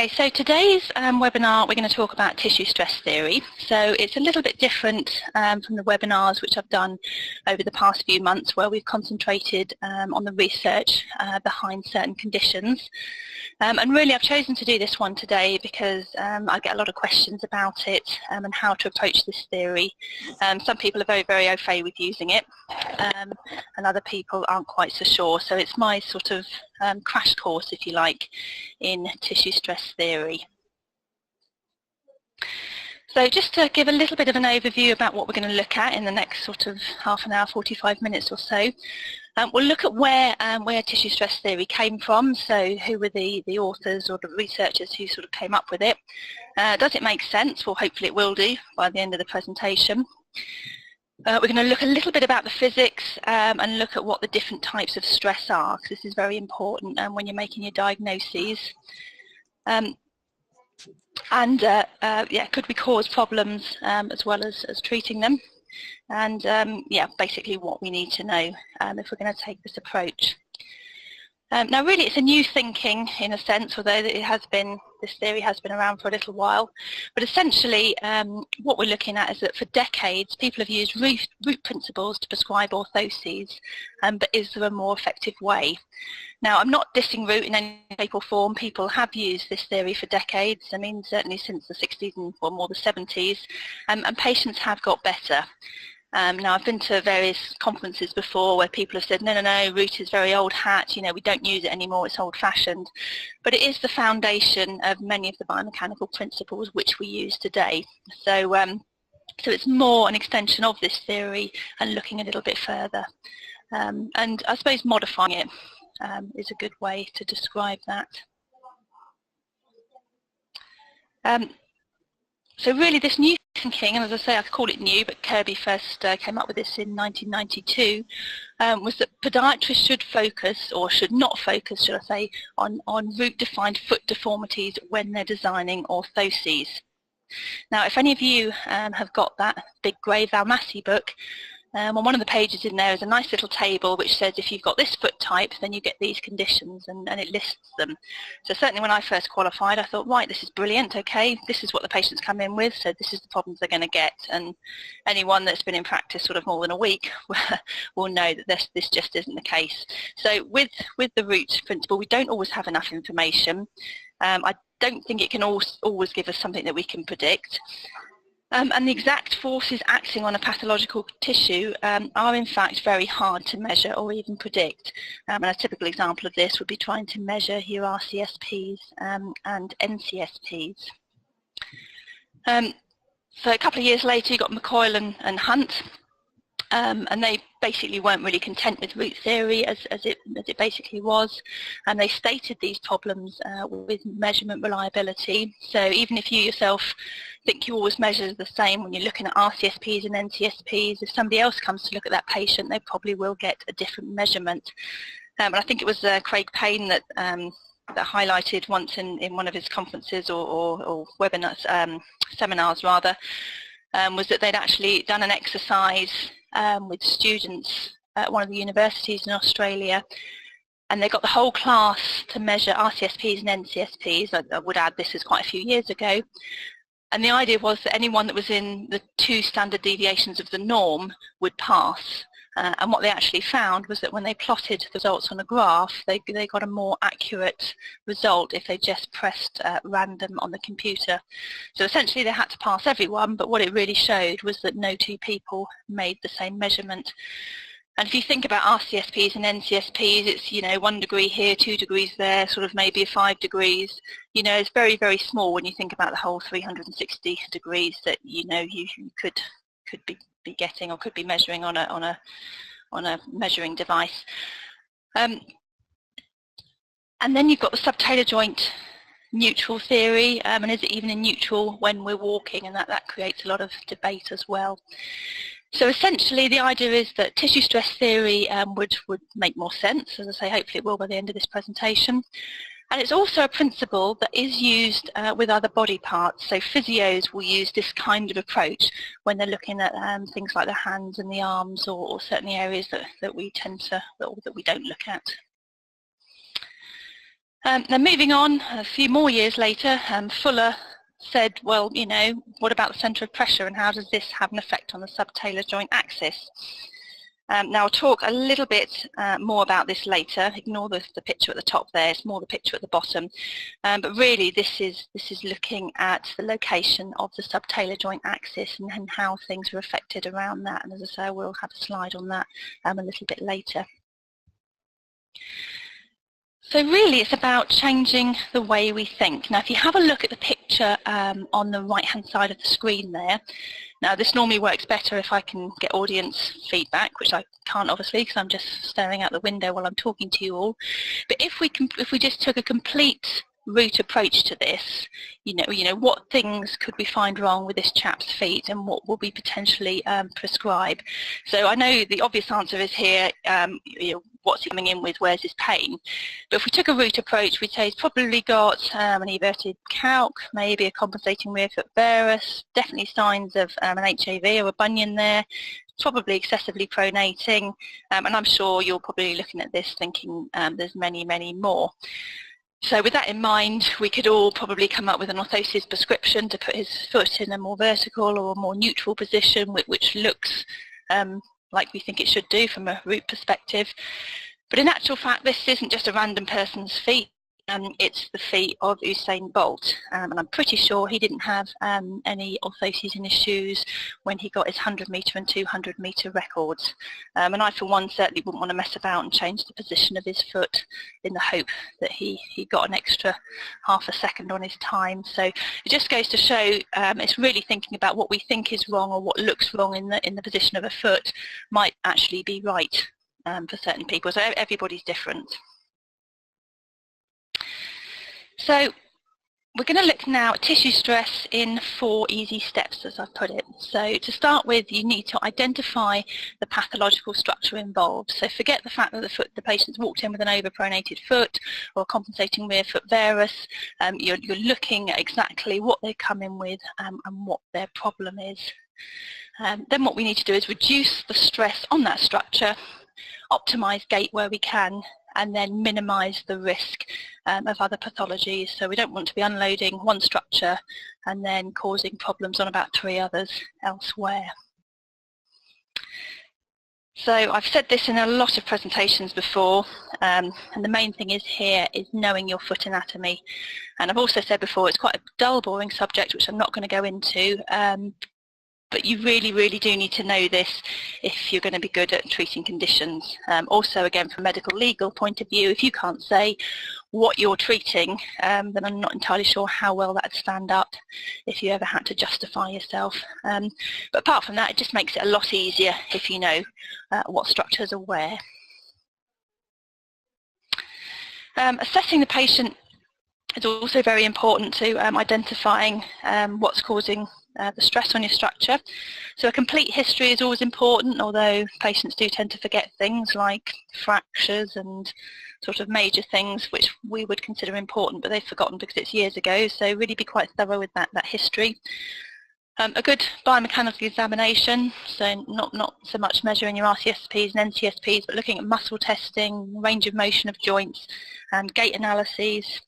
Okay, so today's webinar we're going to talk about tissue stress theory. So it's a little bit different from the webinars which I've done over the past few months, where we've concentrated on the research behind certain conditions. And really I've chosen to do this one today because I get a lot of questions about it and how to approach this theory. Some people are very au fait with using it, and other people aren't quite so sure. So it's my sort of crash course, if you like, in tissue stress theory. So just to give a little bit of an overview about what we're going to look at in the next sort of half an hour, 45 minutes or so. We'll look at where tissue stress theory came from, so who were the authors or the researchers who sort of came up with it. Does it make sense? Well, hopefully it will do by the end of the presentation. We're going to look a little bit about the physics and look at what the different types of stress are, because this is very important when you're making your diagnoses. Yeah, could we cause problems as well as treating them? And yeah, basically what we need to know if we're going to take this approach. Now really it's a new thinking in a sense, although this theory has been around for a little while. But essentially what we're looking at is that for decades people have used root principles to prescribe orthoses, but is there a more effective way? Now I'm not dissing root in any shape or form. People have used this theory for decades, I mean certainly since the 60s and well, more the 70s, and patients have got better. Now I've been to various conferences before where people have said no, root is very old hat, you know, we don't use it anymore, it's old-fashioned. But it is the foundation of many of the biomechanical principles which we use today. So so it's more an extension of this theory and looking a little bit further. And I suppose modifying it is a good way to describe that. So really this new thinking, and as I say I call it new, but Kirby first came up with this in 1992, was that podiatrists should focus, or should not focus, should I say, on root-defined foot deformities when they're designing orthoses. Now if any of you have got that big grey Valmassi book, on one of the pages in there is a nice little table which says if you've got this foot type then you get these conditions, and it lists them. So certainly when I first qualified I thought, right, this is brilliant, okay, this is what the patients come in with, so this is the problems they're going to get, and anyone that's been in practice sort of more than a week will know that this just isn't the case. So with the root principle we don't always have enough information. I don't think it can always give us something that we can predict. And the exact forces acting on a pathological tissue are in fact very hard to measure or even predict. And a typical example of this would be trying to measure your RCSPs and NCSPs. So a couple of years later you got McCoyle and Hunt, and they basically weren't really content with root theory as it basically was, and they stated these problems with measurement reliability. So even if you yourself think you always measure the same when you're looking at RCSPs and NCSPs, if somebody else comes to look at that patient they probably will get a different measurement. And I think it was Craig Payne that highlighted once in one of his conferences or webinars, seminars rather, was that they'd actually done an exercise with students at one of the universities in Australia, and they got the whole class to measure RCSPs and NCSPs. I would add this is quite a few years ago, and the idea was that anyone that was in the 2 standard deviations of the norm would pass. And what they actually found was that when they plotted the results on a graph, they got a more accurate result if they just pressed random on the computer. So essentially they had to pass everyone, but what it really showed was that no 2 people made the same measurement. And if you think about RCSPs and NCSPs, it's, you know, 1 degree here, 2 degrees there, sort of maybe 5 degrees. You know, it's very, very small when you think about the whole 360 degrees that, you know, you could be getting or could be measuring on a measuring device. And then you've got the subtalar joint neutral theory, and is it even in neutral when we're walking, and that creates a lot of debate as well. So essentially the idea is that tissue stress theory would make more sense, as I say, hopefully it will by the end of this presentation. And it's also a principle that is used with other body parts. So physios will use this kind of approach when they're looking at things like the hands and the arms, or certainly areas that we tend to, that we don't look at. Then moving on, a few more years later, Fuller said, well, you know, what about the centre of pressure and how does this have an effect on the subtalar joint axis? Now I'll talk a little bit more about this later. Ignore the picture at the top there, it's more the picture at the bottom. But really this is looking at the location of the subtalar joint axis and how things are affected around that. And as I say, we'll have a slide on that a little bit later. So really it's about changing the way we think. Now if you have a look at the picture on the right hand side of the screen there, now this normally works better if I can get audience feedback, which I can't obviously because I'm just staring out the window while I'm talking to you all. But if we just took a complete route approach to this, you know what things could we find wrong with this chap's feet and what will we potentially prescribe. So I know the obvious answer is here, you know, what's he coming in with, where's his pain? But if we took a route approach, we'd say he's probably got an everted calc, maybe a compensating rear foot varus, definitely signs of an HAV or a bunion there, probably excessively pronating, and I'm sure you're probably looking at this thinking there's many, many more. So with that in mind, we could all probably come up with an orthosis prescription to put his foot in a more vertical or a more neutral position, which looks like we think it should do from a root perspective. But in actual fact, this isn't just a random person's feet. It's the feet of Usain Bolt, and I'm pretty sure he didn't have any orthoses in his shoes when he got his 100 metre and 200 metre records. And I for one certainly wouldn't want to mess about and change the position of his foot in the hope that he got an extra half a second on his time. So it just goes to show it's really thinking about what we think is wrong or what looks wrong in the position of a foot might actually be right for certain people. So everybody's different. So we're going to look now at tissue stress in 4 easy steps, as I've put it. So to start with, you need to identify the pathological structure involved. So forget the fact that the patient's walked in with an overpronated foot or compensating rear foot varus. You're looking at exactly what they come in with and what their problem is. Then what we need to do is reduce the stress on that structure, optimise gait where we can, and then minimise the risk of other pathologies. So we don't want to be unloading one structure and then causing problems on about 3 others elsewhere. So I've said this in a lot of presentations before, and the main thing is here is knowing your foot anatomy. And I've also said before it's quite a dull, boring subject which I'm not going to go into, but you really, really do need to know this if you're going to be good at treating conditions. Also, again, from a medical legal point of view, if you can't say what you're treating, then I'm not entirely sure how well that would stand up if you ever had to justify yourself. But apart from that, it just makes it a lot easier if you know what structures are where. Assessing the patient is also very important to identifying what's causing the stress on your structure. So a complete history is always important, although patients do tend to forget things like fractures and sort of major things which we would consider important, but they've forgotten because it's years ago. So really be quite thorough with that history. A good biomechanical examination, so not so much measuring your RCSPs and NCSPs, but looking at muscle testing, range of motion of joints, and gait analyses.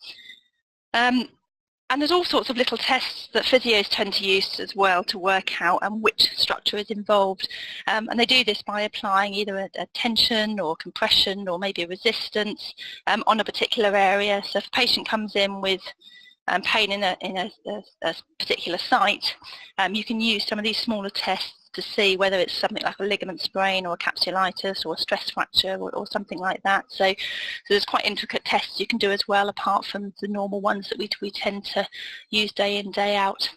And there's all sorts of little tests that physios tend to use as well to work out which structure is involved. And they do this by applying either a tension or compression or maybe a resistance on a particular area. So if a patient comes in with pain in a particular site, you can use some of these smaller tests to see whether it's something like a ligament sprain or a capsulitis or a stress fracture or something like that. So there's quite intricate tests you can do as well, apart from the normal ones that we tend to use day in, day out.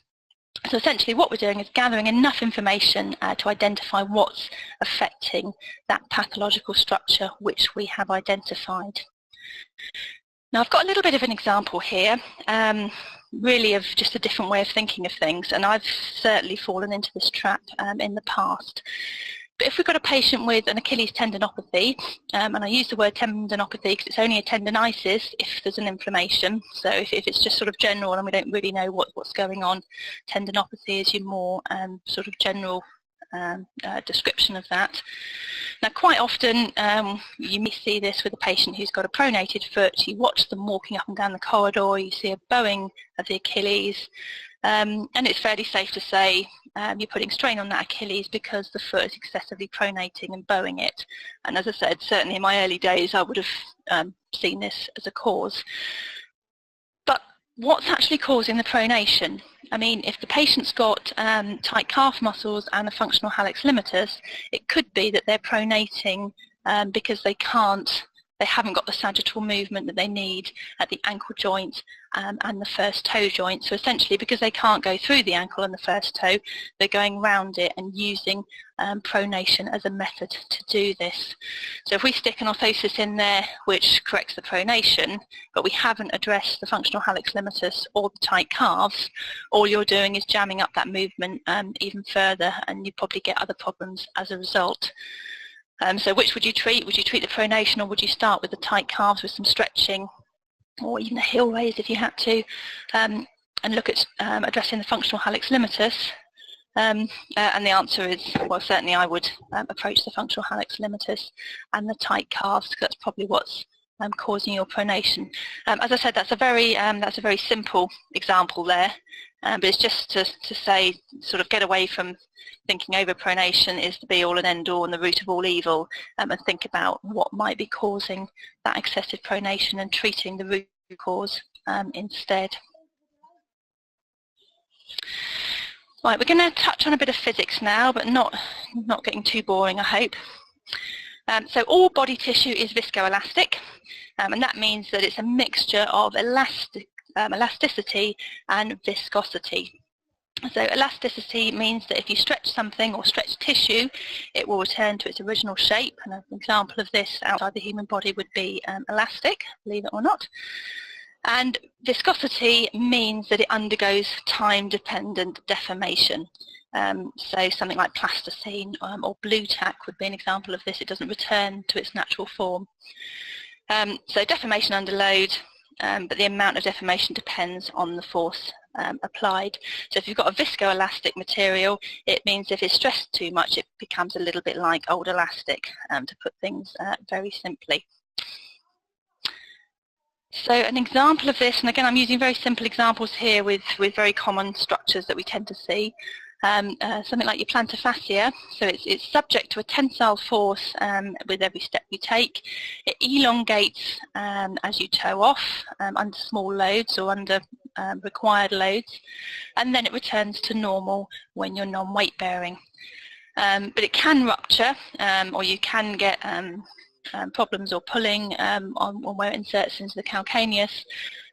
So essentially what we're doing is gathering enough information to identify what's affecting that pathological structure which we have identified. Now I've got a little bit of an example here, really of just a different way of thinking of things, and I've certainly fallen into this trap in the past. But if we've got a patient with an Achilles tendinopathy, and I use the word tendinopathy because it's only a tendinitis if there's an inflammation, so if it's just sort of general and we don't really know what's going on, tendinopathy is your more sort of general description of that. Now, quite often you may see this with a patient who's got a pronated foot. You watch them walking up and down the corridor, you see a bowing of the Achilles, and it's fairly safe to say you're putting strain on that Achilles because the foot is excessively pronating and bowing it. And as I said, certainly in my early days I would have seen this as a cause. But what's actually causing the pronation? I mean, if the patient's got tight calf muscles and a functional hallux limitus, it could be that they're pronating because they haven't got the sagittal movement that they need at the ankle joint and the first toe joint. So essentially, because they can't go through the ankle and the first toe, they're going round it and using pronation as a method to do this. So if we stick an orthosis in there which corrects the pronation, but we haven't addressed the functional hallux limitus or the tight calves, all you're doing is jamming up that movement even further, and you probably get other problems as a result. So which would you treat? Would you treat the pronation, or would you start with the tight calves with some stretching, or even a heel raise if you had to, and look at addressing the functional hallux limitus? And the answer is, well, certainly I would approach the functional hallux limitus and the tight calves, because that's probably what's causing your pronation. As I said, that's a very simple example there, but it's just to say, sort of get away from thinking over pronation is the be-all and end-all and the root of all evil, and think about what might be causing that excessive pronation and treating the root cause instead. Right, we're going to touch on a bit of physics now, but not getting too boring, I hope. So all body tissue is viscoelastic, and that means that it's a mixture of elasticity and viscosity. So elasticity means that if you stretch something or stretch tissue, it will return to its original shape, and an example of this outside the human body would be elastic, believe it or not. And viscosity means that it undergoes time-dependent deformation. So something like plasticine or blue tack would be an example of this. It doesn't return to its natural form. So deformation under load, but the amount of deformation depends on the force applied. So if you've got a viscoelastic material, it means if it's stressed too much, it becomes a little bit like old elastic, to put things very simply. So an example of this, and again I'm using very simple examples here with very common structures that we tend to see. Something like your plantar fascia, so it's subject to a tensile force with every step you take. It elongates as you toe off under small loads or under required loads, and then it returns to normal when you're non-weight bearing. But it can rupture, or you can get problems or pulling on where it inserts into the calcaneus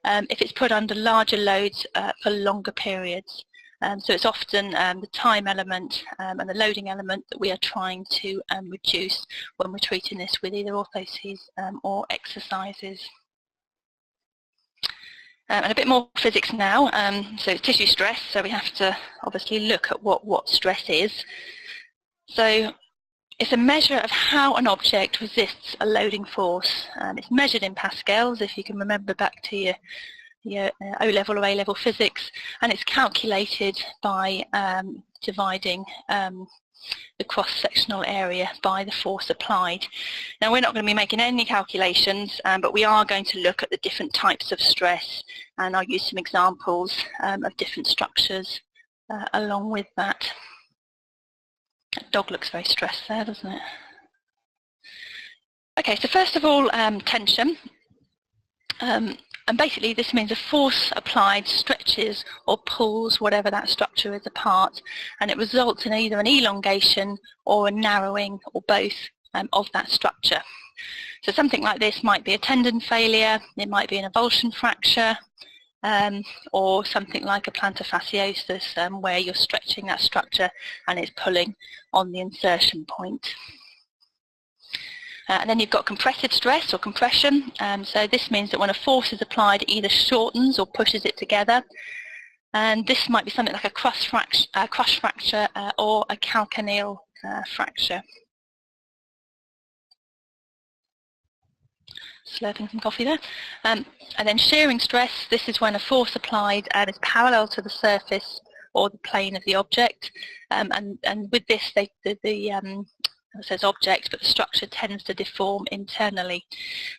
if it's put under larger loads for longer periods. So it's often the time element and the loading element that we are trying to reduce when we're treating this with either orthoses or exercises. And a bit more physics now. So it's tissue stress, so we have to obviously look at what stress is. So it's a measure of how an object resists a loading force. It's measured in pascals, if you can remember back to your O-level or A-level physics, and it's calculated by dividing the cross-sectional area by the force applied. Now we're not going to be making any calculations, but we are going to look at the different types of stress, and I'll use some examples of different structures along with that. That dog looks very stressed there, doesn't it? Okay, so first of all, tension. And basically this means a force applied stretches or pulls whatever that structure is apart, and it results in either an elongation or a narrowing or both of that structure. So something like this might be a tendon failure, it might be an avulsion fracture, or something like a plantar fasciosis where you're stretching that structure and it's pulling on the insertion point. And then you've got compressive stress or compression. So this means that when a force is applied, it either shortens or pushes it together. And this might be something like a crush fracture or a calcaneal fracture. Slurping some coffee there. And then shearing stress, this is when a force applied is parallel to the surface or the plane of the object. And with this, it says object, but the structure tends to deform internally.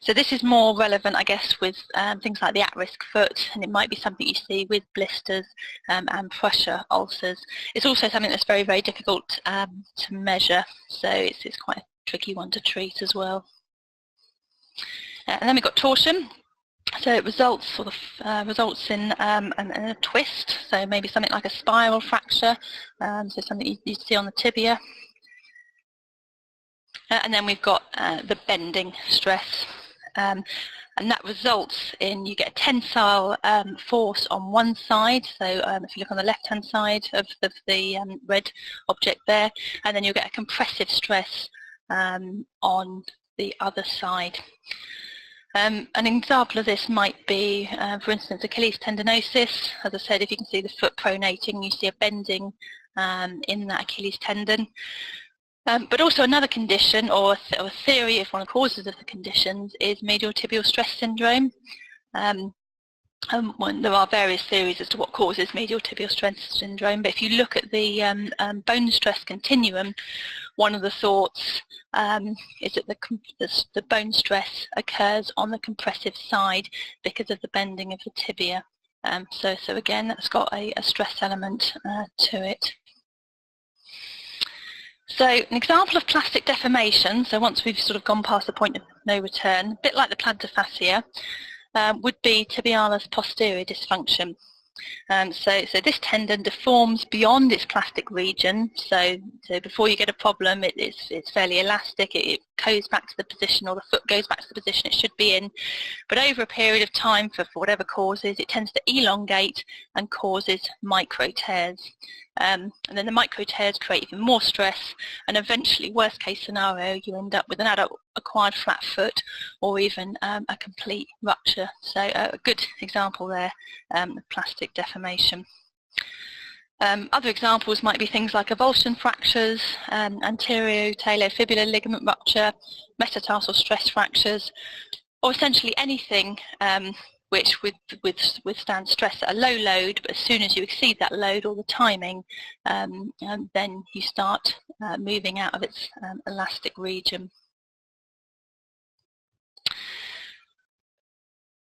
So this is more relevant, I guess, with things like the at-risk foot, and it might be something you see with blisters and pressure ulcers. It's also something that's very, very difficult to measure, so it's quite a tricky one to treat as well. And then we've got torsion. So it results in a twist, so maybe something like a spiral fracture, so something you see on the tibia. And then we've got the bending stress, and that results in, you get a tensile force on one side, so if you look on the left-hand side of the red object there, and then you'll get a compressive stress on the other side. An example of this might be, for instance, Achilles tendinosis. As I said, if you can see the foot pronating, you see a bending in that Achilles tendon. But also another condition, or a theory of one of the causes of the conditions, is medial tibial stress syndrome. There are various theories as to what causes medial tibial stress syndrome, but if you look at the bone stress continuum, one of the thoughts is that the bone stress occurs on the compressive side because of the bending of the tibia. So again, that's got a stress element to it. So an example of plastic deformation, so once we've sort of gone past the point of no return, a bit like the plantar fascia, would be tibialis posterior dysfunction. So this tendon deforms beyond its plastic region, so before you get a problem it's fairly elastic, it goes back to the position, or the foot goes back to the position it should be in, but over a period of time, for whatever causes, it tends to elongate and causes micro tears. And then the micro tears create even more stress, and eventually, worst case scenario, you end up with an adult acquired flat foot, or even a complete rupture. So a good example there of plastic deformation. Other examples might be things like avulsion fractures, anterior talofibular ligament rupture, metatarsal stress fractures, or essentially anything which would withstand stress at a low load, but as soon as you exceed that load or the timing, then you start moving out of its elastic region.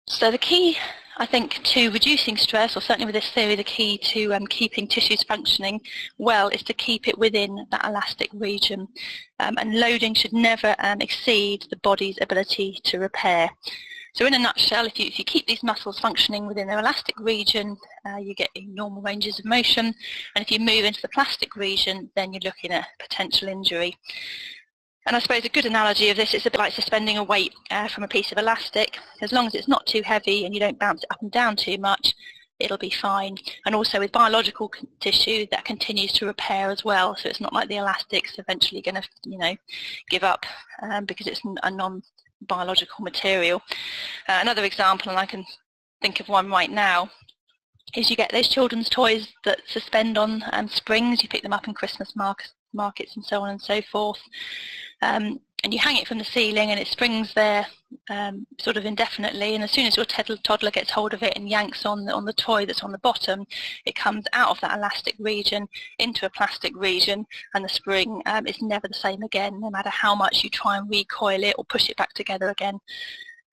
So the key, I think, to reducing stress, or certainly with this theory, the key to keeping tissues functioning well, is to keep it within that elastic region. And loading should never exceed the body's ability to repair. So in a nutshell, if you keep these muscles functioning within their elastic region, you get normal ranges of motion, and if you move into the plastic region, then you're looking at potential injury. And I suppose a good analogy of this is a bit like suspending a weight from a piece of elastic. As long as it's not too heavy and you don't bounce it up and down too much, it'll be fine. And also with biological tissue, that continues to repair as well, so it's not like the elastic's eventually going to, give up because it's a non-biological material. Another example, and I can think of one right now, is you get those children's toys that suspend on springs. You pick them up in Christmas markets and so on and so forth, and you hang it from the ceiling and it springs there sort of indefinitely, and as soon as your toddler gets hold of it and yanks on the toy that's on the bottom, it comes out of that elastic region into a plastic region, and the spring is never the same again, no matter how much you try and recoil it or push it back together again.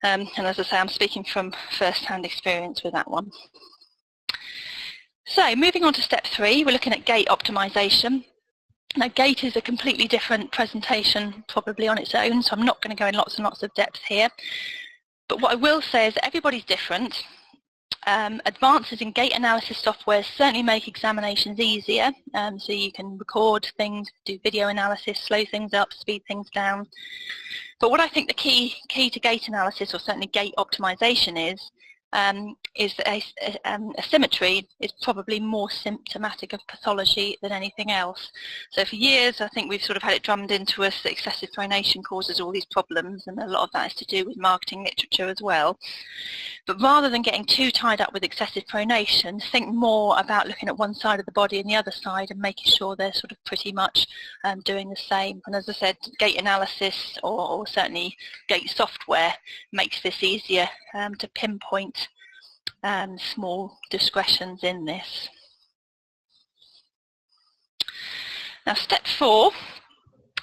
And as I say, I'm speaking from first-hand experience with that one. So moving on to step 3, we're looking at gait optimization. Now, gait is a completely different presentation probably on its own, so I'm not going to go in lots and lots of depth here. But what I will say is that everybody's different. Advances in gait analysis software certainly make examinations easier, so you can record things, do video analysis, slow things up, speed things down. But what I think the key to gait analysis, or certainly gait optimization, is that asymmetry is probably more symptomatic of pathology than anything else. So for years, I think we've sort of had it drummed into us that excessive pronation causes all these problems, and a lot of that is to do with marketing literature as well. But rather than getting too tied up with excessive pronation, think more about looking at one side of the body and the other side and making sure they're sort of pretty much doing the same. And as I said, gait analysis, or certainly gait software, makes this easier to pinpoint small discretions in this. Now, step 4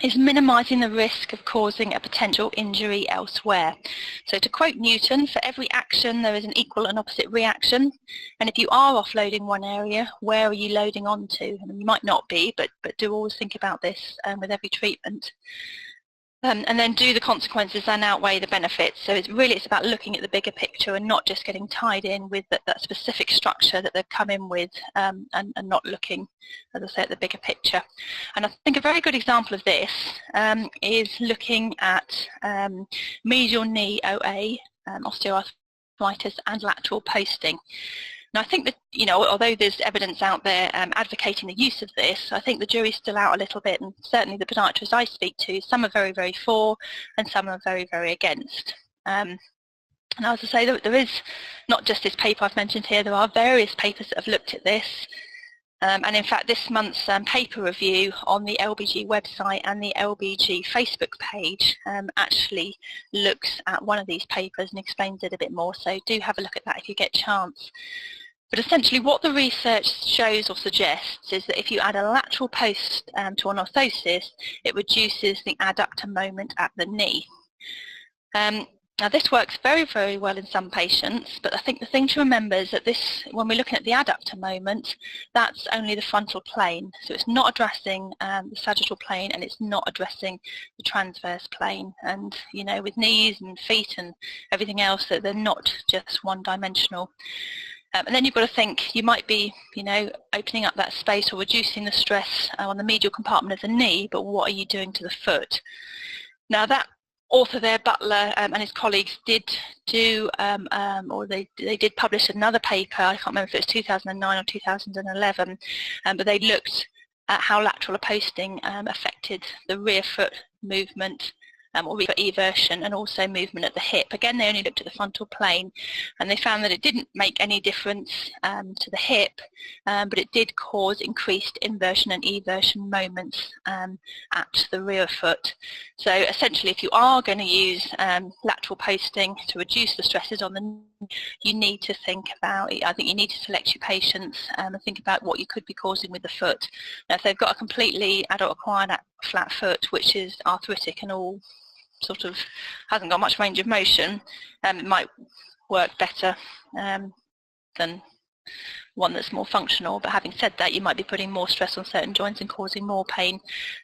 is minimising the risk of causing a potential injury elsewhere. So to quote Newton, for every action there is an equal and opposite reaction, and if you are offloading one area, where are you loading onto? I mean, you might not be, but do always think about this with every treatment. And then do the consequences then outweigh the benefits? So it's about looking at the bigger picture and not just getting tied in with that specific structure that they've come in with, and not looking, as I say, at the bigger picture. And I think a very good example of this is looking at medial knee OA, osteoarthritis and lateral posting. Now, I think that, you know, although there's evidence out there advocating the use of this, I think the jury's still out a little bit, and certainly the podiatrists I speak to, some are very, very for, and some are very, very against. And as I say, there is not just this paper I've mentioned here, there are various papers that have looked at this. And in fact, this month's paper review on the LBG website and the LBG Facebook page actually looks at one of these papers and explains it a bit more, so do have a look at that if you get a chance. But essentially what the research shows or suggests is that if you add a lateral post to an orthosis, it reduces the adductor moment at the knee. Now this works very, very well in some patients, but I think the thing to remember is that this, when we're looking at the adductor moment, that's only the frontal plane. So it's not addressing the sagittal plane, and it's not addressing the transverse plane. And, you know, with knees and feet and everything else, that they're not just one-dimensional. And then you've got to think, you might be, you know, opening up that space or reducing the stress on the medial compartment of the knee, but what are you doing to the foot? Now that author there, Butler, and his colleagues did do, or they did publish another paper, I can't remember if it was 2009 or 2011, but they looked at how lateral posting affected the rear foot movement, or rear foot eversion, and also movement at the hip. Again, they only looked at the frontal plane, and they found that it didn't make any difference to the hip, but it did cause increased inversion and eversion moments at the rear foot. So essentially, if you are going to use lateral posting to reduce the stresses on the knee, you need to think about, I think you need to select your patients and think about what you could be causing with the foot. Now, if they've got a completely adult-acquired flat foot, which is arthritic and all sort of hasn't got much range of motion, it might work better than one that's more functional. But having said that, you might be putting more stress on certain joints and causing more pain.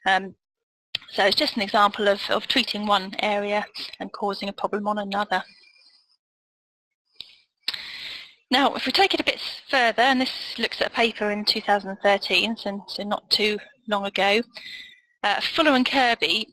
So it's just an example of treating one area and causing a problem on another. Now, if we take it a bit further, and this looks at a paper in 2013, so not too long ago, Fuller and Kirby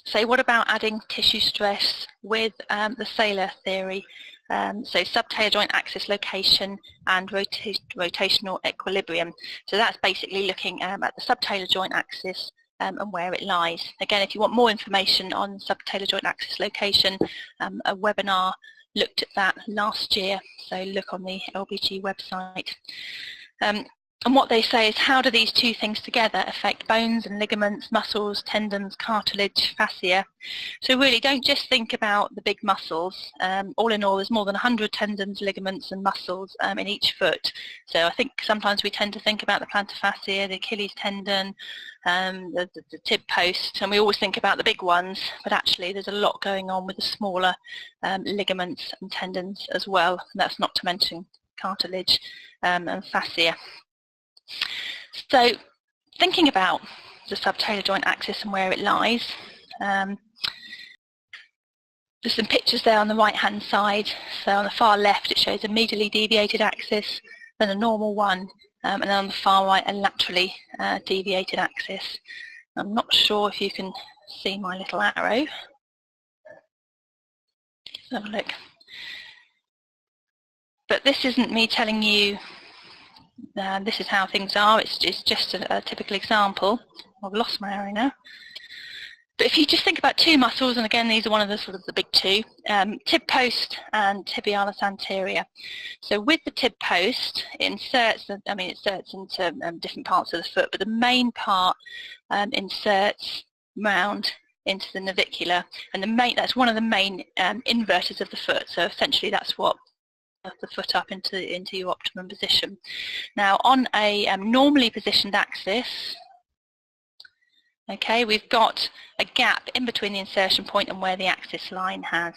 say, what about adding tissue stress with the Saylor theory? So subtalar joint axis location and rotational equilibrium. So that's basically looking at the subtalar joint axis and where it lies. Again, if you want more information on subtalar joint axis location, a webinar looked at that last year, so look on the LBG website. And what they say is, how do these two things together affect bones and ligaments, muscles, tendons, cartilage, fascia? So really, don't just think about the big muscles. All in all, there's more than 100 tendons, ligaments and muscles in each foot. So I think sometimes we tend to think about the plantar fascia, the Achilles tendon, the tib post, and we always think about the big ones, but actually there's a lot going on with the smaller ligaments and tendons as well. And that's not to mention cartilage and fascia. So thinking about the subtalar joint axis and where it lies, there's some pictures there on the right hand side. So on the far left it shows a medially deviated axis, then a normal one, and then on the far right a laterally deviated axis. I'm not sure if you can see my little arrow. Let's have a look. But this isn't me telling you this is how things are. It's just a typical example. I've lost my arrow now. But if you just think about two muscles, and again these are one of the sort of the big two, tib post and tibialis anterior. So with the tib post, it inserts into different parts of the foot, but the main part inserts round into the navicular, and that's one of the main inverters of the foot. So essentially that's what the foot up into your optimum position. Now on a normally positioned axis, Okay, we've got a gap in between the insertion point and where the axis line has.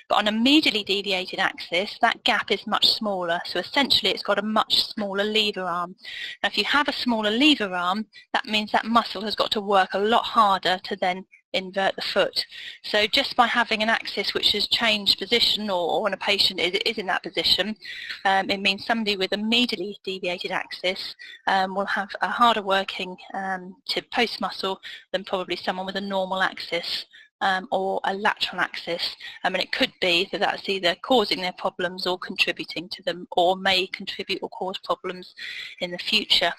But on a medially deviated axis, that gap is much smaller. So essentially, it's got a much smaller lever arm. Now, if you have a smaller lever arm, that means that muscle has got to work a lot harder to then invert the foot. So just by having an axis which has changed position, or when a patient is in that position, it means somebody with a medially deviated axis will have a harder working tib post muscle than probably someone with a normal axis. Or a lateral axis, and it could be that that's either causing their problems or contributing to them, or may contribute or cause problems in the future.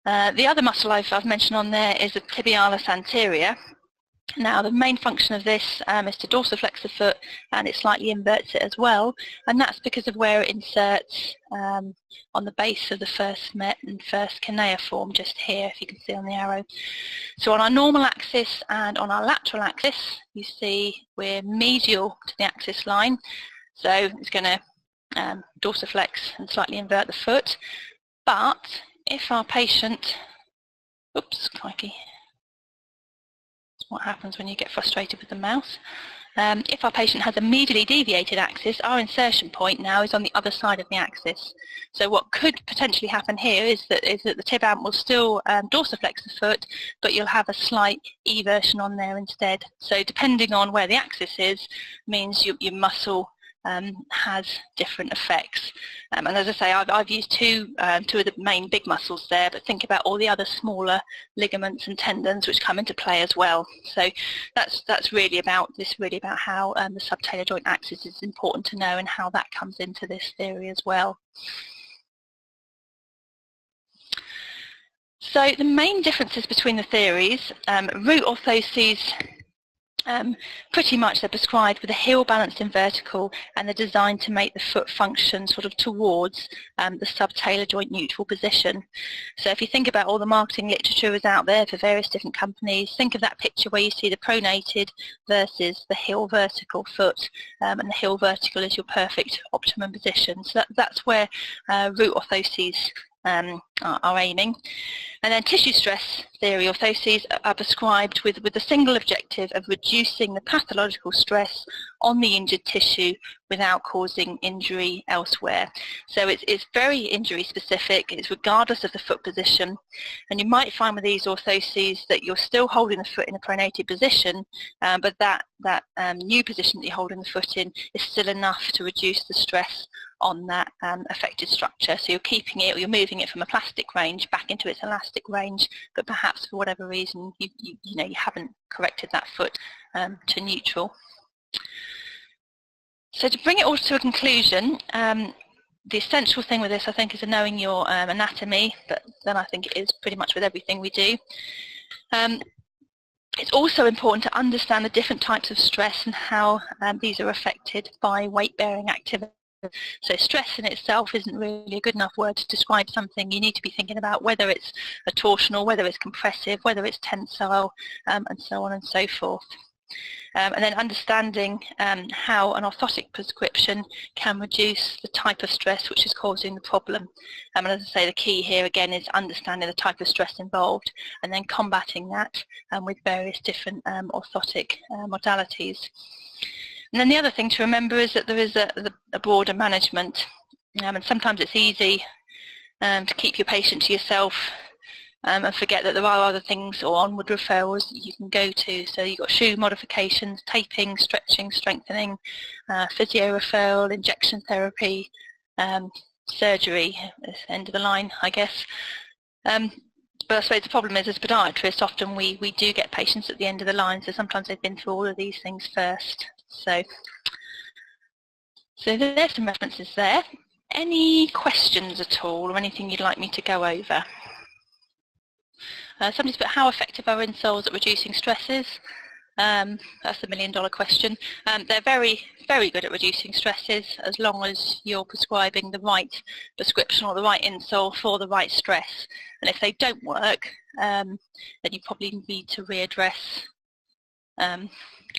The other muscle I've mentioned on there is the tibialis anterior. Now, the main function of this is to dorsiflex the foot, and it slightly inverts it as well, and that's because of where it inserts on the base of the first met and first cuneiform, just here, if you can see on the arrow. So on our normal axis and on our lateral axis, you see we're medial to the axis line, so it's going to dorsiflex and slightly invert the foot. But if our patient, oops, crikey, what happens when you get frustrated with the mouse. If our patient has a medially deviated axis, our insertion point now is on the other side of the axis. So what could potentially happen here is that the tib-amp will still dorsiflex the foot, but you'll have a slight eversion on there instead. So depending on where the axis is, means your muscle has different effects. And as I say, I've used two of the main big muscles there, but think about all the other smaller ligaments and tendons which come into play as well. So that's really about how the subtalar joint axis is important to know, and how that comes into this theory as well. So the main differences between the theories, root orthoses, pretty much they're prescribed with a heel balanced in vertical, and they're designed to make the foot function sort of towards the subtalar joint neutral position. So if you think about all the marketing literature is out there for various different companies, think of that picture where you see the pronated versus the heel vertical foot, and the heel vertical is your perfect optimum position. So that's where root orthoses are aiming. And then tissue stress theory orthoses are prescribed with the single objective of reducing the pathological stress on the injured tissue without causing injury elsewhere. So it's very injury specific, it's regardless of the foot position, and you might find with these orthoses that you're still holding the foot in a pronated position, but that new position that you're holding the foot in is still enough to reduce the stress on that affected structure. So you're keeping it, or you're moving it from a plastic range back into its elastic range, but perhaps for whatever reason you haven't corrected that foot to neutral. So to bring it all to a conclusion, the essential thing with this, I think, is knowing your anatomy, but then I think it is pretty much with everything we do. It's also important to understand the different types of stress and how these are affected by weight-bearing activity. So stress in itself isn't really a good enough word to describe something. You need to be thinking about whether it's a torsional, whether it's compressive, whether it's tensile, and so on and so forth. And then understanding how an orthotic prescription can reduce the type of stress which is causing the problem. And as I say, the key here again is understanding the type of stress involved, and then combating that with various different orthotic modalities. And then the other thing to remember is that there is a broader management, and sometimes it's easy to keep your patient to yourself and forget that there are other things or onward referrals that you can go to. So you've got shoe modifications, taping, stretching, strengthening, physio referral, injection therapy, surgery, is the end of the line, I guess. But I suppose the problem is, as podiatrists, often we do get patients at the end of the line, so sometimes they've been through all of these things first. So there's some references there. Any questions at all, or anything you'd like me to go over? Somebody's put, how effective are insoles at reducing stresses? That's the million-dollar question. They're very, very good at reducing stresses, as long as you're prescribing the right prescription or the right insole for the right stress. And if they don't work, then you probably need to readdress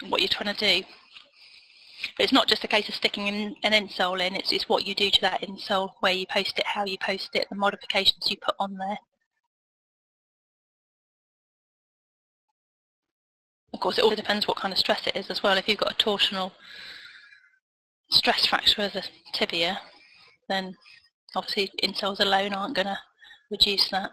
what you're trying to do. But it's not just a case of sticking an insole in, it's what you do to that insole, where you post it, how you post it, the modifications you put on there. Of course, it also depends what kind of stress it is as well. If you've got a torsional stress fracture of the tibia, then obviously insoles alone aren't going to reduce that.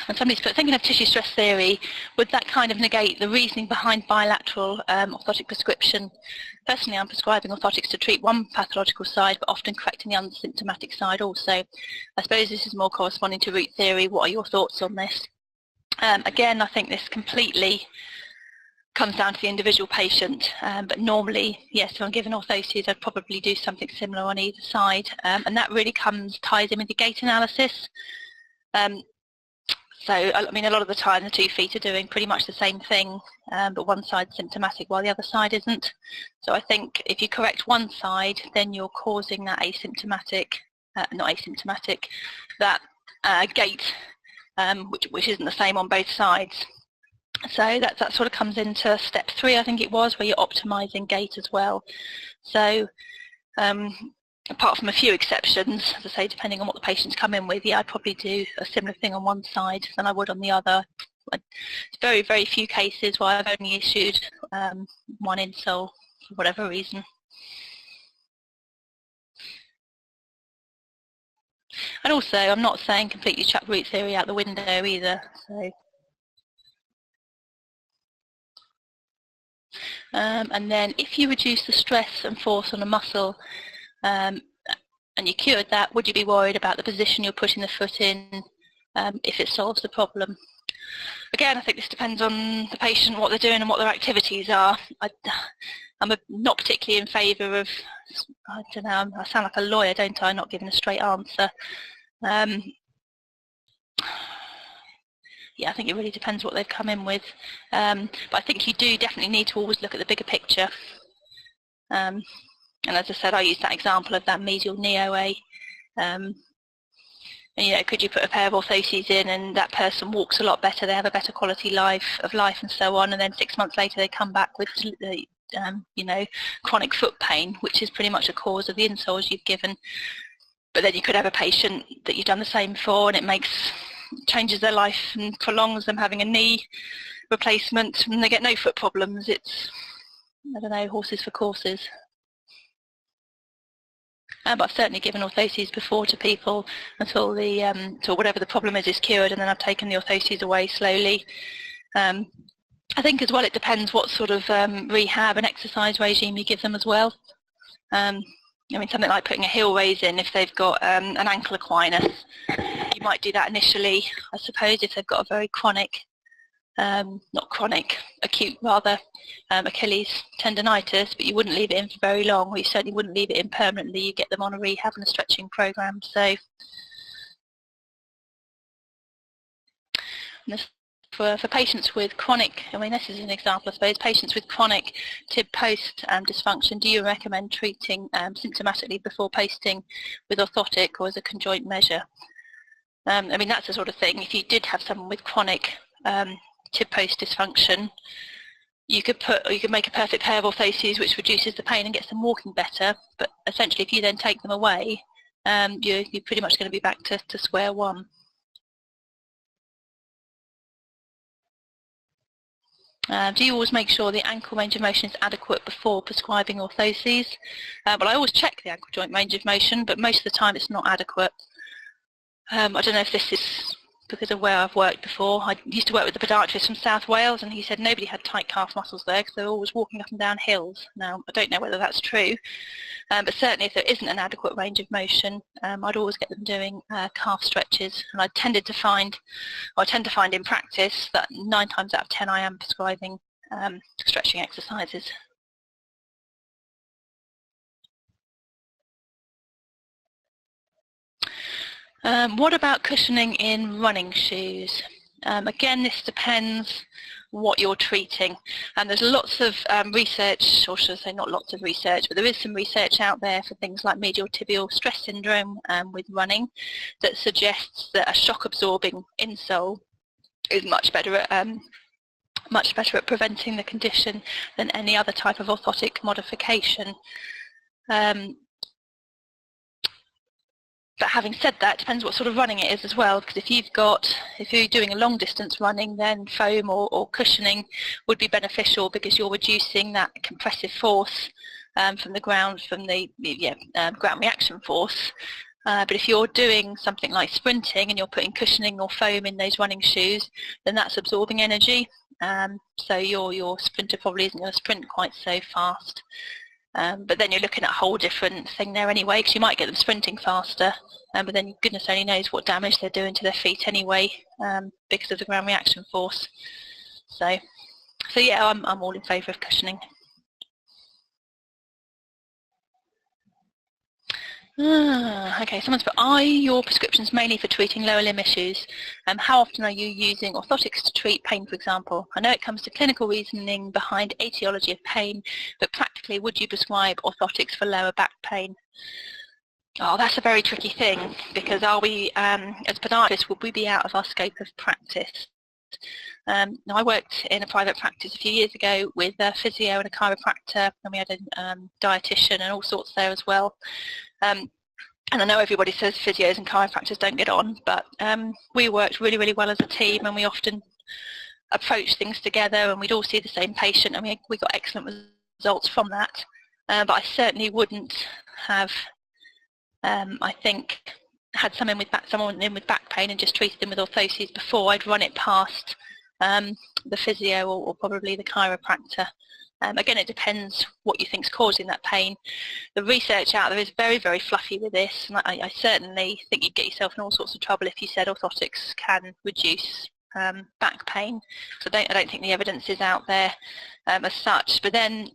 And somebody's put, thinking of tissue stress theory, would that kind of negate the reasoning behind bilateral orthotic prescription? Personally, I'm prescribing orthotics to treat one pathological side, but often correcting the unsymptomatic side also. I suppose this is more corresponding to root theory. What are your thoughts on this? Again, I think this completely comes down to the individual patient, but normally, yes, if I'm given orthoses, I'd probably do something similar on either side, and that really ties in with the gait analysis. So, I mean, a lot of the time the 2 feet are doing pretty much the same thing, but one side's symptomatic while the other side isn't. So I think if you correct one side, then you're causing that asymptomatic, that gait, which isn't the same on both sides. So that sort of comes into step 3, I think it was, where you're optimizing gait as well. So apart from a few exceptions, as I say, depending on what the patients come in with, yeah, I'd probably do a similar thing on one side than I would on the other. It's very, very few cases where I've only issued one insole for whatever reason. And also, I'm not saying completely chuck root theory out the window either. So, and then if you reduce the stress and force on a muscle, and you cured that, would you be worried about the position you're putting the foot in if it solves the problem? Again, I think this depends on the patient, what they're doing and what their activities are. I'm not particularly in favour of, I don't know, I sound like a lawyer, don't I, not giving a straight answer. Yeah, I think it really depends what they've come in with. But I think you do definitely need to always look at the bigger picture. And as I said, I used that example of that medial neo-A. And, you know, could you put a pair of orthoses in and that person walks a lot better, they have a better quality of life and so on, and then 6 months later they come back with, you know, chronic foot pain, which is pretty much a cause of the insoles you've given. But then you could have a patient that you've done the same for and it changes their life and prolongs them having a knee replacement and they get no foot problems. It's, I don't know, horses for courses. But I've certainly given orthoses before to people until till whatever the problem is cured, and then I've taken the orthoses away slowly. I think as well it depends what sort of rehab and exercise regime you give them as well. I mean, something like putting a heel raise in if they've got an ankle equinus, you might do that initially. I suppose if they've got a very chronic, acute rather, Achilles tendonitis, but you wouldn't leave it in for very long, or you certainly wouldn't leave it in permanently. You get them on a rehab and a stretching program. So for patients with chronic, I mean, this is an example, I suppose, patients with chronic tib post dysfunction, do you recommend treating symptomatically before posting with orthotic or as a conjoint measure? I mean, that's the sort of thing. If you did have someone with chronic tib post dysfunction, you could make a perfect pair of orthoses which reduces the pain and gets them walking better, but essentially if you then take them away, you're pretty much going to be back to square one. Do you always make sure the ankle range of motion is adequate before prescribing orthoses? Well, I always check the ankle joint range of motion, but most of the time it's not adequate. I don't know if this is because of where I've worked before. I used to work with the podiatrist from South Wales, and he said nobody had tight calf muscles there because they're always walking up and down hills. Now, I don't know whether that's true, but certainly if there isn't an adequate range of motion, I'd always get them doing calf stretches, and I tend to find in practice that 9 times out of 10 I am prescribing stretching exercises. What about cushioning in running shoes? Again, this depends what you're treating, and there's lots of research, or should I say not lots of research, but there is some research out there for things like medial tibial stress syndrome with running that suggests that a shock absorbing insole is much better at preventing the condition than any other type of orthotic modification. But having said that, it depends what sort of running it is as well, because if you're doing a long distance running, then foam or cushioning would be beneficial because you're reducing that compressive force from the ground, from the ground reaction force. But if you're doing something like sprinting and you're putting cushioning or foam in those running shoes, then that's absorbing energy. So your sprinter probably isn't going to sprint quite so fast. But then you're looking at a whole different thing there anyway, because you might get them sprinting faster, but then goodness only knows what damage they're doing to their feet anyway, because of the ground reaction force. So yeah, I'm all in favour of cushioning. Okay, someone's put, are your prescriptions mainly for treating lower limb issues? How often are you using orthotics to treat pain, for example? I know it comes to clinical reasoning behind etiology of pain, but practically would you prescribe orthotics for lower back pain? Oh, that's a very tricky thing, because are we, as podiatrists, would we be out of our scope of practice? Now, I worked in a private practice a few years ago with a physio and a chiropractor, and we had a dietitian and all sorts there as well. And I know everybody says physios and chiropractors don't get on, but we worked really, really well as a team, and we often approached things together, and we'd all see the same patient, and we got excellent results from that. But I certainly wouldn't have, I think, had someone in with back pain and just treated them with orthoses before. I'd run it past the physio or probably the chiropractor. Again, it depends what you think is causing that pain. The research out there is very, very fluffy with this, and I certainly think you'd get yourself in all sorts of trouble if you said orthotics can reduce back pain. So I don't think the evidence is out there as such. But then,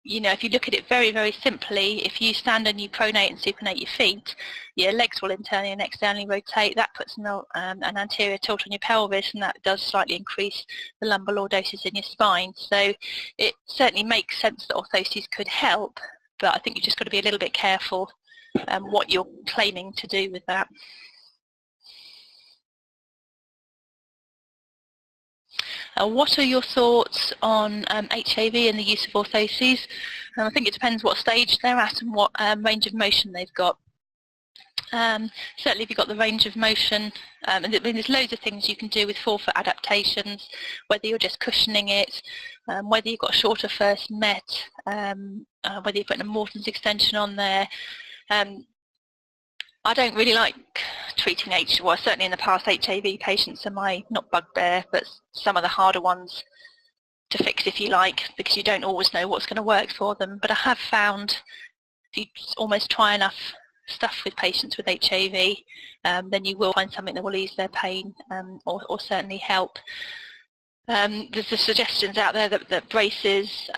you know, if you look at it very, very simply, if you stand and you pronate and supinate your feet, your legs will internally and externally rotate. That puts an anterior tilt on your pelvis, and that does slightly increase the lumbar lordosis in your spine. So it certainly makes sense that orthoses could help, but I think you've just got to be a little bit careful what you're claiming to do with that. What are your thoughts on HAV and the use of orthoses? I think it depends what stage they're at and what range of motion they've got. Certainly if you've got the range of motion, and there's loads of things you can do with forefoot adaptations, whether you're just cushioning it, whether you've got a shorter first met, whether you're putting a Morton's extension on there. I don't really like treating well, certainly in the past, HAV patients are my, not bugbear, but some of the harder ones to fix, if you like, because you don't always know what's going to work for them. But I have found if you almost try enough stuff with patients with HAV, then you will find something that will ease their pain or certainly help. There's the suggestions out there that braces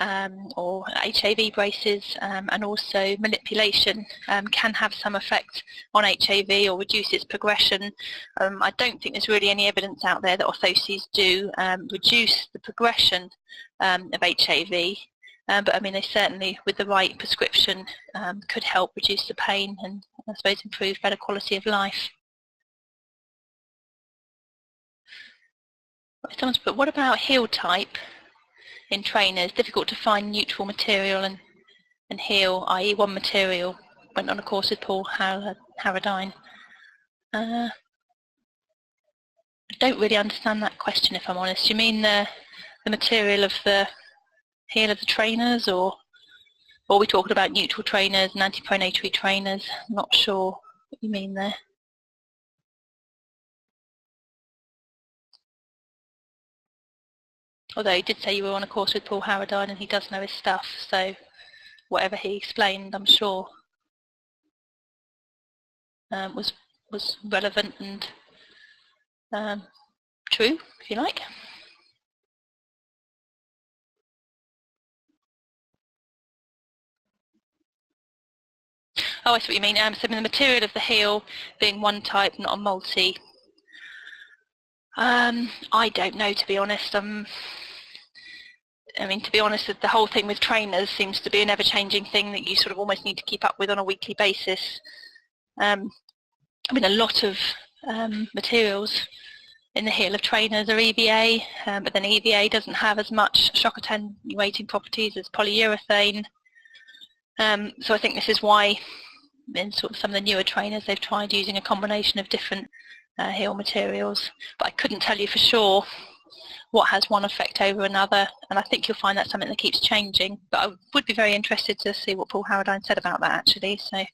or HAV braces and also manipulation can have some effect on HAV or reduce its progression. I don't think there's really any evidence out there that orthoses do reduce the progression of HAV, but I mean they certainly, with the right prescription, could help reduce the pain and I suppose improve better quality of life. Someone's put, what about heel type in trainers? Difficult to find neutral material and heel, i.e. one material. Went on a course with Paul Harradine. I don't really understand that question, if I'm honest. Do you mean the material of the heel of the trainers, or are we talking about neutral trainers and antipronatory trainers? I'm not sure what you mean there. Although he did say you were on a course with Paul Harradine and he does know his stuff, so whatever he explained, I'm sure was relevant and true, if you like. Oh, I see what you mean. So the material of the heel being one type, not a multi. I don't know, to be honest. I mean, to be honest, the whole thing with trainers seems to be an ever-changing thing that you sort of almost need to keep up with on a weekly basis. I mean, a lot of materials in the heel of trainers are EVA, but then EVA doesn't have as much shock attenuating properties as polyurethane. So I think this is why in sort of some of the newer trainers, they've tried using a combination of different heel materials, but I couldn't tell you for sure what has one effect over another, and I think you'll find that's something that keeps changing, but I would be very interested to see what Paul Howardine said about that actually. So.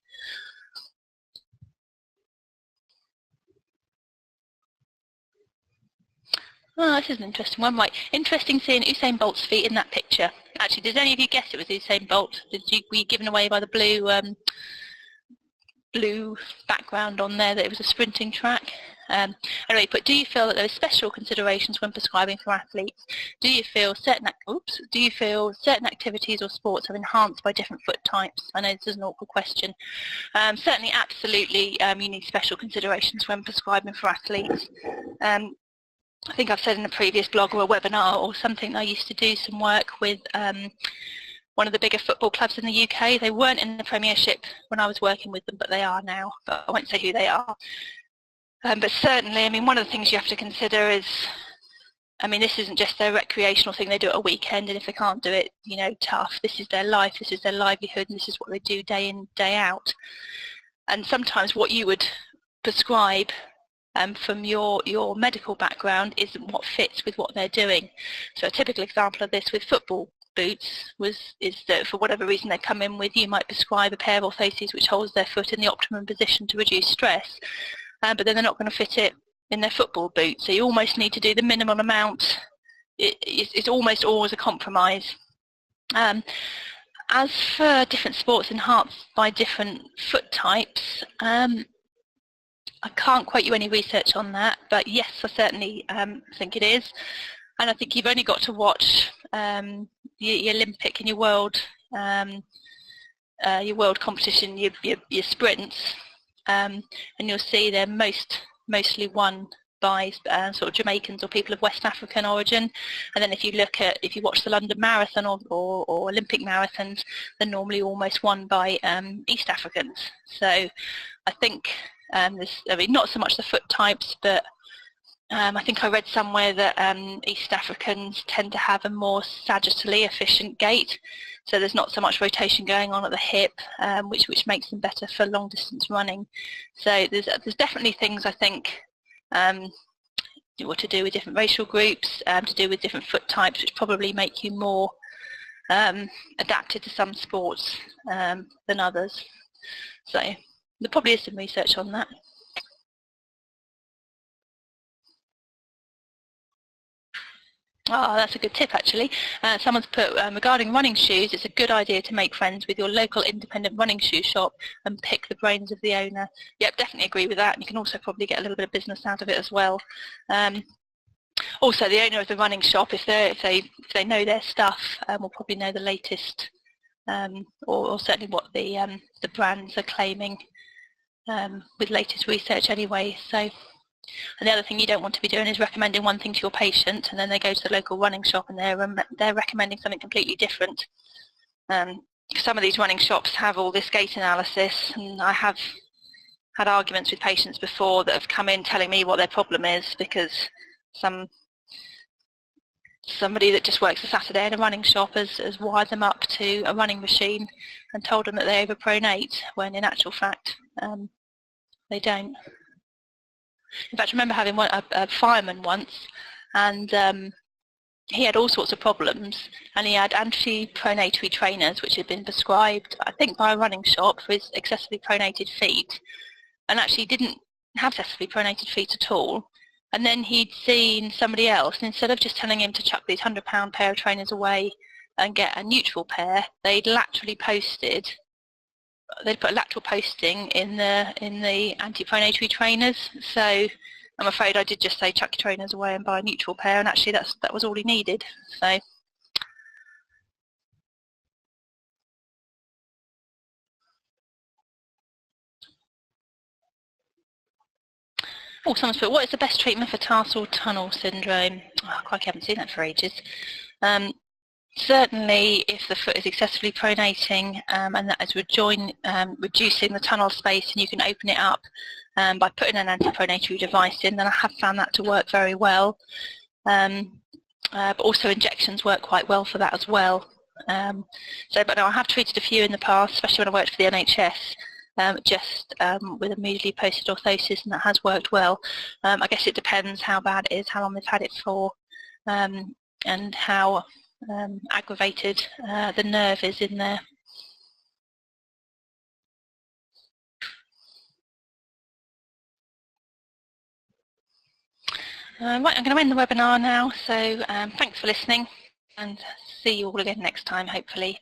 Oh, this is an interesting one. Right, interesting seeing Usain Bolt's feet in that picture. Actually, did any of you guess it was Usain Bolt? Were you given away by the blue background on there that it was a sprinting track? Anyway, but do you feel that there are special considerations when prescribing for athletes? Do you feel certain activities or sports are enhanced by different foot types? I know this is an awkward question. Certainly, absolutely, you need special considerations when prescribing for athletes. I think I've said in a previous blog or a webinar or something, I used to do some work with one of the bigger football clubs in the UK. They weren't in the Premiership when I was working with them, but they are now. But I won't say who they are. But certainly, I mean, one of the things you have to consider is, I mean, this isn't just their recreational thing. They do it a weekend, and if they can't do it, you know, tough. This is their life, this is their livelihood, and this is what they do day in, day out. And sometimes what you would prescribe from your medical background isn't what fits with what they're doing. So a typical example of this with football boots is that for whatever reason they come in with, you might prescribe a pair of orthoses which holds their foot in the optimum position to reduce stress, but then they're not going to fit it in their football boot. So you almost need to do the minimal amount. It's almost always a compromise. As for different sports enhanced by different foot types, I can't quote you any research on that, but yes, I certainly think it is. And I think you've only got to watch your Olympic and your world competition, your sprints, and you'll see they're mostly won by sort of Jamaicans or people of West African origin. And then if you watch the London Marathon or Olympic marathons, they're normally almost won by East Africans. So I think I mean, not so much the foot types, but I think I read somewhere that East Africans tend to have a more sagittally efficient gait, so there's not so much rotation going on at the hip, which makes them better for long distance running. So there's definitely things I think what to do with different racial groups, to do with different foot types, which probably make you more adapted to some sports than others. So there probably is some research on that. Oh, that's a good tip actually. Someone's put, regarding running shoes, it's a good idea to make friends with your local independent running shoe shop and pick the brains of the owner. Yep, definitely agree with that, and you can also probably get a little bit of business out of it as well. Also, the owner of the running shop, if they know their stuff, will probably know the latest, or certainly what the brands are claiming with latest research anyway. So. And the other thing you don't want to be doing is recommending one thing to your patient and then they go to the local running shop and they're recommending something completely different. Some of these running shops have all this gait analysis, and I have had arguments with patients before that have come in telling me what their problem is because somebody that just works a Saturday in a running shop has wired them up to a running machine and told them that they overpronate, when in actual fact they don't. In fact, I remember having a fireman once, and he had all sorts of problems, and he had anti-pronatory trainers which had been prescribed, I think, by a running shop for his excessively pronated feet, and actually didn't have excessively pronated feet at all. And then he'd seen somebody else, and instead of just telling him to chuck these £100 pair of trainers away and get a neutral pair, they'd laterally posted. They'd put a lateral posting in the anti-pronatory trainers. So I'm afraid I did just say chuck your trainers away and buy a neutral pair, and actually that was all he needed. So someone's put, what is the best treatment for tarsal tunnel syndrome? Oh, crikey, I haven't seen that for ages. Certainly, if the foot is excessively pronating and that is reducing the tunnel space, and you can open it up by putting an anti-pronatory device in, then I have found that to work very well. But also injections work quite well for that as well. But no, I have treated a few in the past, especially when I worked for the NHS, just with immediately posted orthosis, and that has worked well. I guess it depends how bad it is, how long they've had it for, and how aggravated the nerve is in there. Right, I'm going to end the webinar now, so thanks for listening, and see you all again next time, hopefully.